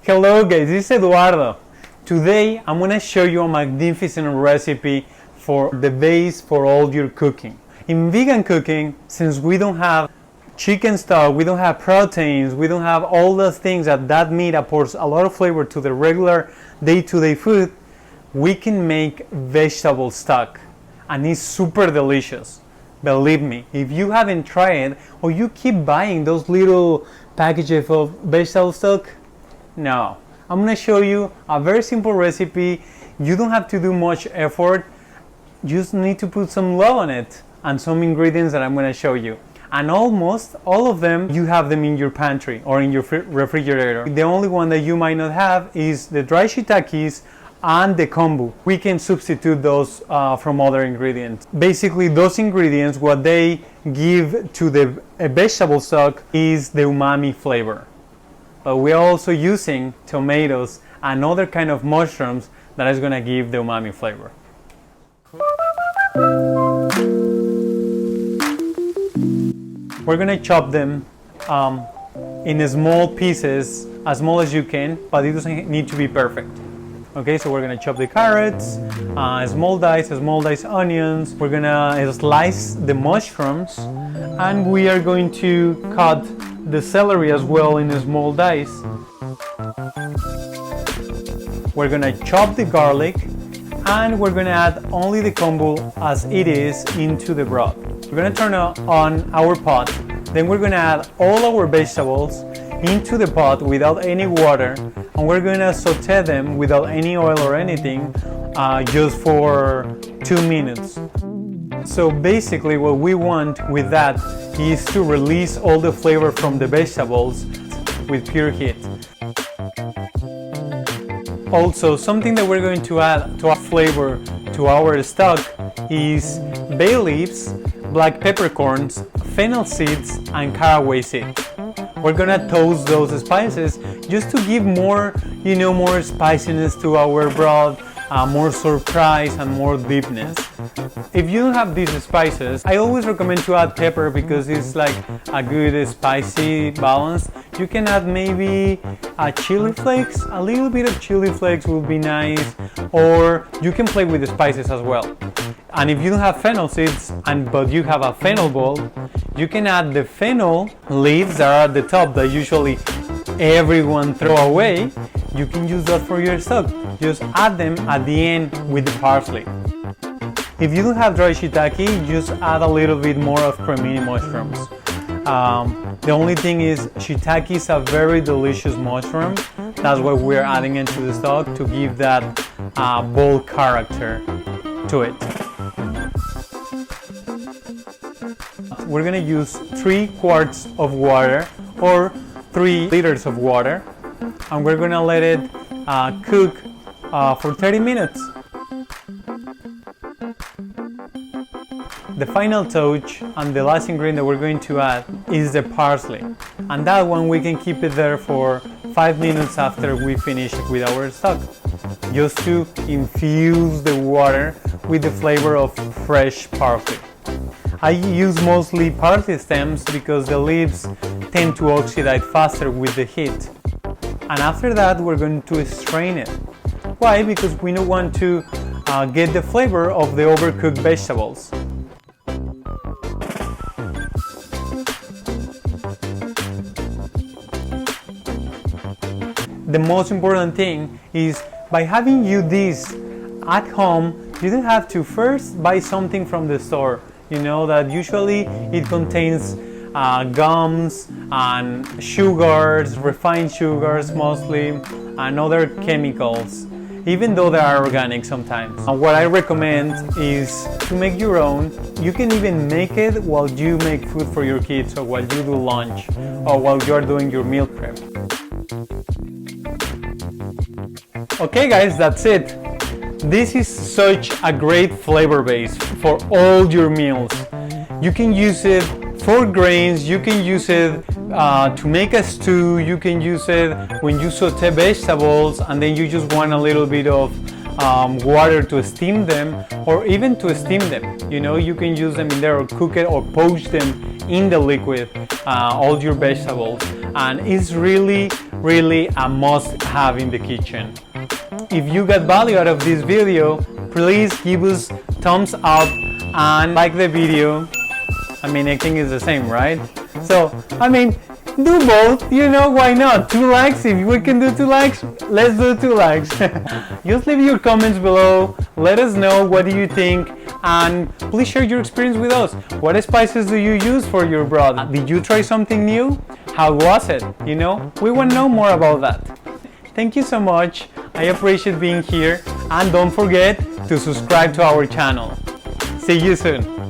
Hello guys, this is Eduardo. Today I'm gonna show you a magnificent recipe for the base for all your cooking. In vegan cooking, since we don't have chicken stock, we don't have proteins, we don't have all those things that meat apports a lot of flavor to the regular day-to-day food, we can make vegetable stock and it's super delicious. Believe me, if you haven't tried it or you keep buying those little packages of vegetable stock, no, I'm gonna show you a very simple recipe. You don't have to do much effort. You just need to put some love on it and some ingredients that I'm gonna show you. And almost all of them, you have them in your pantry or in your refrigerator. The only one that you might not have is the dry shiitakes and the kombu. We can substitute those from other ingredients. Basically, those ingredients, what they give to the vegetable stock is the umami flavor. But we're also using tomatoes and other kind of mushrooms that is gonna give the umami flavor. We're gonna chop them in small pieces, as small as you can, but it doesn't need to be perfect. Okay, so we're gonna chop the carrots, small dice onions. We're gonna slice the mushrooms, and we are going to cut the celery as well in small dice. We're gonna chop the garlic, and we're gonna add only the kombu as it is into the broth. We're gonna turn on our pot, then we're gonna add all our vegetables into the pot without any water, and we're gonna saute them without any oil or anything, just for 2 minutes. So basically what we want with that is to release all the flavor from the vegetables with pure heat. Also, something that we're going to add to our flavor to our stock is bay leaves, black peppercorns, fennel seeds, and caraway seeds. We're gonna toast those spices just to give more, more spiciness to our broth, more surprise and more deepness. If you don't have these spices, I always recommend to add pepper because it's like a good spicy balance. You can add maybe chili flakes, a little bit of chili flakes will be nice, or you can play with the spices as well. And if you don't have fennel seeds, but you have a fennel bowl, you can add the fennel leaves that are at the top that usually everyone throw away. You can use that for your stock. Just add them at the end with the parsley. If you don't have dry shiitake, just add a little bit more of cremini mushrooms. The only thing is shiitake is a very delicious mushroom. That's why we're adding into the stock to give that bold character to it. We're gonna use 3 quarts of water or 3 liters of water, and we're gonna let it cook for 30 minutes. The final touch and the last ingredient that we're going to add is the parsley, and that one we can keep it there for 5 minutes after we finish with our stock, just to infuse the water with the flavor of fresh parsley. I use mostly parsley stems because the leaves tend to oxidize faster with the heat. And after that, we're going to strain it. Why? Because we don't want to get the flavor of the overcooked vegetables. The most important thing is by having you this at home, you don't have to first buy something from the store. That usually it contains gums and sugars, refined sugars mostly, and other chemicals, even though they are organic sometimes. And what I recommend is to make your own. You can even make it while you make food for your kids, or while you do lunch, or while you are doing your meal prep. Okay guys, that's it. This is such a great flavor base for all your meals. You can use it for grains, you can use it to make a stew, you can use it when you saute vegetables and then you just want a little bit of water to steam them, or even to steam them. You know, you can use them in there, or cook it, or poach them in the liquid, all your vegetables, and it's really a must have in the kitchen. If you got value out of this video, please give us thumbs up and like the video. I mean, I think it's the same, right? So, I mean, do both, you know, why not? 2 likes, if we can do 2 likes, let's do 2 likes. Just leave your comments below, let us know what do you think, and please share your experience with us. What spices do you use for your broth? Did you try something new? How was it? You know, we want to know more about that. Thank you so much, I appreciate being here, and don't forget to subscribe to our channel. See you soon.